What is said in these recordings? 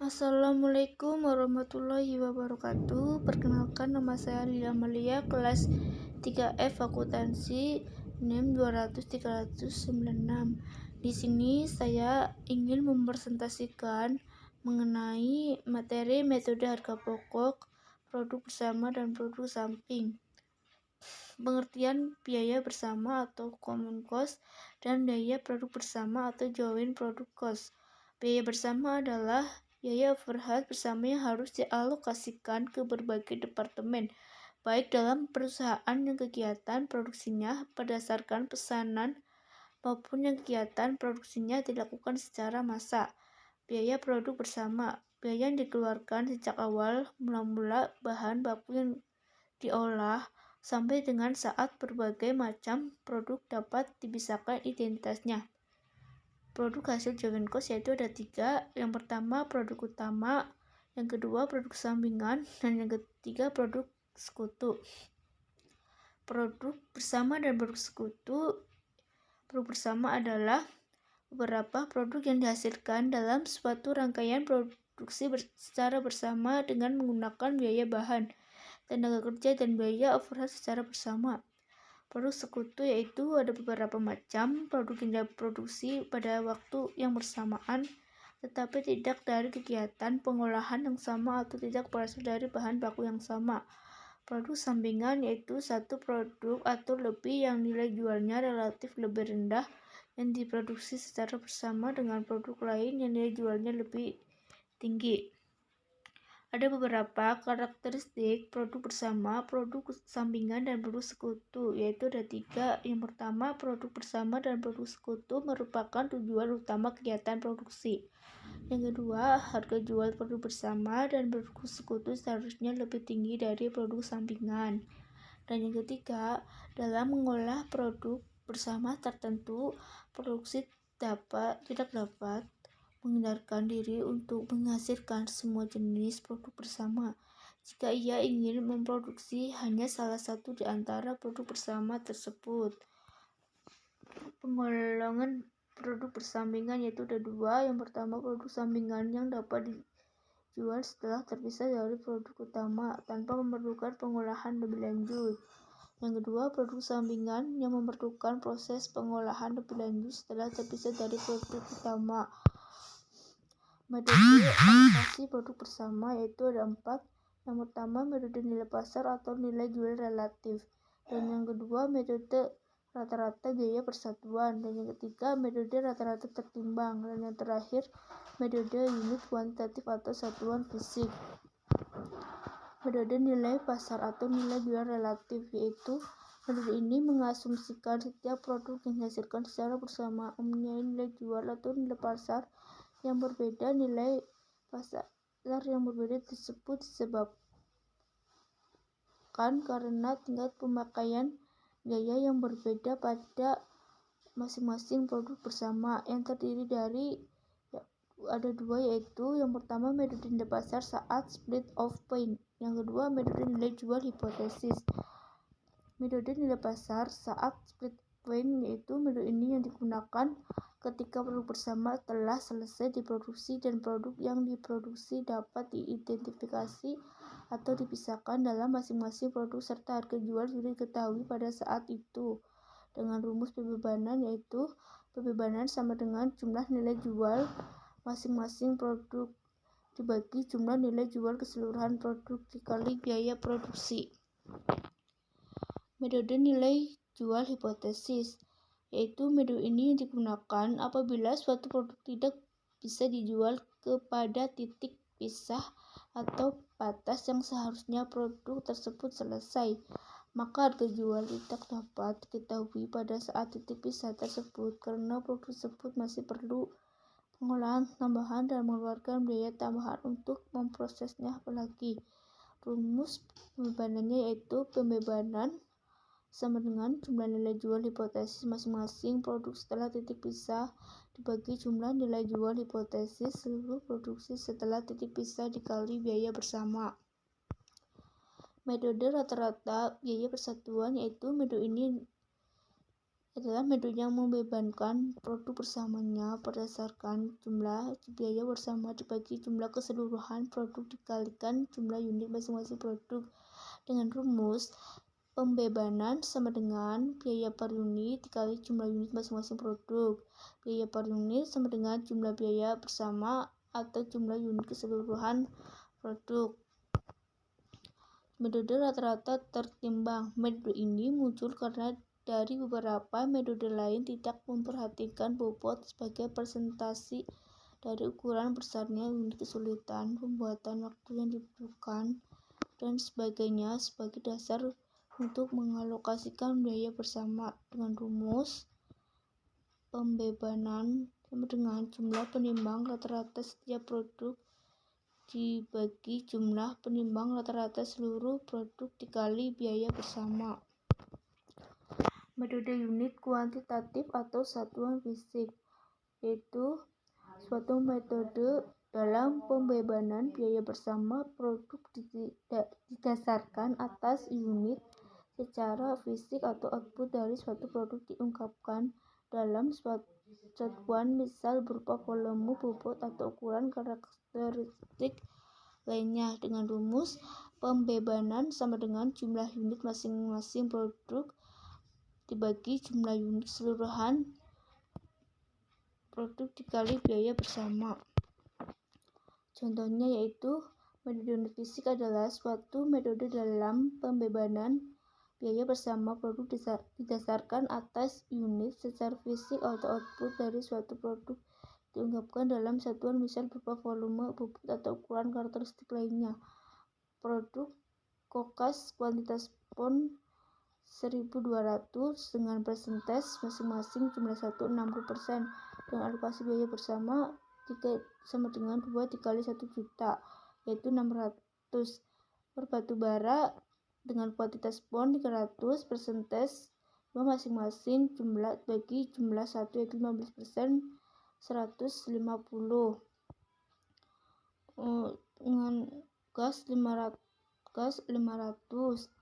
Assalamualaikum warahmatullahi wabarakatuh. Perkenalkan, nama saya Lila Amalia, kelas 3F Akuntansi, NIM 200-396. Di sini saya ingin mempresentasikan mengenai materi metode harga pokok, produk bersama dan produk samping. Pengertian biaya bersama atau common cost dan biaya produk bersama atau joint product cost. Biaya bersama adalah biaya overhead bersama yang harus dialokasikan ke berbagai departemen, baik dalam perusahaan yang kegiatan produksinya berdasarkan pesanan maupun yang kegiatan produksinya dilakukan secara massal. Biaya produk bersama, biaya yang dikeluarkan sejak awal mula bahan baku yang diolah sampai dengan saat berbagai macam produk dapat dipisahkan identitasnya. Produk hasil joint cost yaitu ada 3. Yang pertama produk utama, yang kedua produk sampingan, dan yang ketiga produk sekutu. Produk bersama dan produk sekutu. Produk bersama adalah beberapa produk yang dihasilkan dalam suatu rangkaian produksi secara bersama dengan menggunakan biaya bahan, tenaga kerja, dan biaya overhead secara bersama. Produk sekutu yaitu ada beberapa macam produk yang diproduksi pada waktu yang bersamaan tetapi tidak dari kegiatan pengolahan yang sama atau tidak berasal dari bahan baku yang sama. Produk sampingan yaitu satu produk atau lebih yang nilai jualnya relatif lebih rendah yang diproduksi secara bersama dengan produk lain yang nilai jualnya lebih tinggi. Ada beberapa karakteristik produk bersama, produk sampingan, dan produk sekutu, yaitu ada 3. Yang pertama, produk bersama dan produk sekutu merupakan tujuan utama kegiatan produksi. Yang kedua, harga jual produk bersama dan produk sekutu seharusnya lebih tinggi dari produk sampingan. Dan yang ketiga, dalam mengolah produk bersama tertentu, produksi tidak dapat menghindarkan diri untuk menghasilkan semua jenis produk bersama jika ia ingin memproduksi hanya salah satu di antara produk bersama tersebut. Penggolongan produk bersampingan yaitu ada 2. Yang pertama, produk sampingan yang dapat dijual setelah terpisah dari produk utama tanpa memerlukan pengolahan lebih lanjut. Yang kedua, produk sampingan yang memerlukan proses pengolahan lebih lanjut setelah terpisah dari produk utama. Metode alokasi produk bersama yaitu ada 4. Yang pertama, metode nilai pasar atau nilai jual relatif. Dan yang kedua, metode rata-rata biaya persatuan. Dan yang ketiga, metode rata-rata tertimbang. Dan yang terakhir, metode unit kuantitatif atau satuan fisik. Metode nilai pasar atau nilai jual relatif yaitu metode ini mengasumsikan setiap produk yang dihasilkan secara bersama mempunyai nilai jual atau nilai pasar yang berbeda. Nilai pasar yang berbeda tersebut disebabkan karena tingkat pemakaian biaya yang berbeda pada masing-masing produk bersama yang terdiri dari ada 2, yaitu yang pertama metode nilai pasar saat split of point, yang kedua metode nilai jual hipotesis. Metode nilai pasar saat split point yaitu metode ini yang digunakan ketika produk bersama telah selesai diproduksi dan produk yang diproduksi dapat diidentifikasi atau dipisahkan dalam masing-masing produk serta harga jual sudah diketahui pada saat itu dengan rumus pembebanan yaitu pembebanan sama dengan jumlah nilai jual masing-masing produk dibagi jumlah nilai jual keseluruhan produk dikali biaya produksi. Metode nilai jual hipotesis yaitu metode ini digunakan apabila suatu produk tidak bisa dijual kepada titik pisah atau batas yang seharusnya produk tersebut selesai, maka harga jual tidak dapat diketahui pada saat titik pisah tersebut karena produk tersebut masih perlu pengolahan tambahan dan mengeluarkan biaya tambahan untuk memprosesnya lagi. Rumus pembebanannya yaitu pembebanan sama dengan jumlah nilai jual hipotesis masing-masing produk setelah titik pisah dibagi jumlah nilai jual hipotesis seluruh produksi setelah titik pisah dikali biaya bersama. Metode rata-rata biaya persatuan yaitu metode ini adalah metode yang membebankan produk bersamanya berdasarkan jumlah biaya bersama dibagi jumlah keseluruhan produk dikalikan jumlah unit masing-masing produk. Dengan rumus pembebanan sama dengan biaya per unit dikali jumlah unit masing-masing produk. Biaya per unit sama dengan jumlah biaya bersama atau jumlah unit keseluruhan produk. Metode rata-rata tertimbang. Metode ini muncul karena dari beberapa metode lain tidak memperhatikan bobot sebagai presentasi dari ukuran besarnya unit kesulitan, pembuatan waktu yang dibutuhkan, dan sebagainya sebagai dasar untuk mengalokasikan biaya bersama. Dengan rumus pembebanan sama dengan jumlah penimbang rata-rata setiap produk dibagi jumlah penimbang rata-rata seluruh produk dikali biaya bersama. Metode unit kuantitatif atau satuan fisik, yaitu suatu metode dalam pembebanan biaya bersama produk didasarkan atas unit secara fisik atau output dari suatu produk diungkapkan dalam satuan misal berupa volume, bobot, atau ukuran karakteristik lainnya. Dengan rumus pembebanan sama dengan jumlah unit masing-masing produk dibagi jumlah unit keseluruhan produk dikali biaya bersama. Contohnya yaitu metode unit fisik adalah suatu metode dalam pembebanan biaya bersama produk didasarkan atas unit secara fisik atau output dari suatu produk diungkapkan dalam satuan misal berupa volume, bobot, atau ukuran karakteristik lainnya. Produk kokas kuantitas pon 1200 dengan persentase masing-masing jumlah 1 60% dengan alokasi biaya bersama 3 sama dengan 2 dikali 1 juta yaitu 600. Per batu bara dengan kuantitas pon 300 persentase 2 masing-masing jumlah bagi jumlah 1 yaitu 15% 150. Dengan gas 500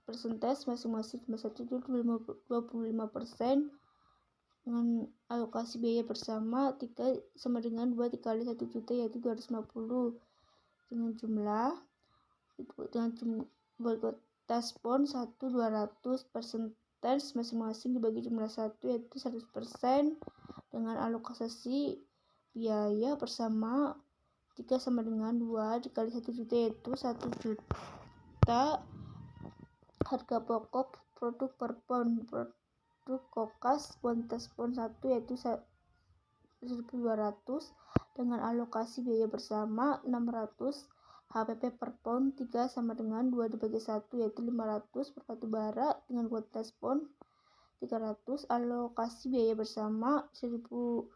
persentase masing-masing jumlah 1 itu 25% dengan alokasi biaya bersama 3 sama dengan 2 dikali 1 juta yaitu 250 dengan jumlah kuantitas pon 1 200 persentase masing-masing dibagi jumlah 1 yaitu 100% dengan alokasi biaya bersama 3 sama dengan 2 dikali 1 juta yaitu 1 juta. Harga pokok produk per pon. Produk kokas kuantitas pon 1 yaitu 1.200 dengan alokasi biaya bersama 600. HPP per pon 3 sama dengan 2 dibagi 1 yaitu 500. Per batu bara dengan kuantitas pon 300 alokasi biaya bersama 1.150.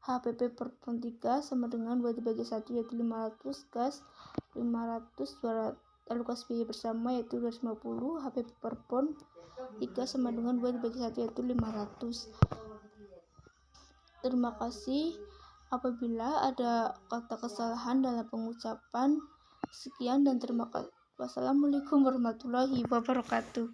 HPP per pon 3 sama dengan 2 dibagi 1 yaitu 500. Gas 500 200 alokasi biaya bersama yaitu 250. HPP per pon 3 sama dengan 2 dibagi 1 yaitu 500. Terima kasih. Apabila ada kata kesalahan dalam pengucapan, sekian dan terima kasih. Wassalamualaikum warahmatullahi wabarakatuh.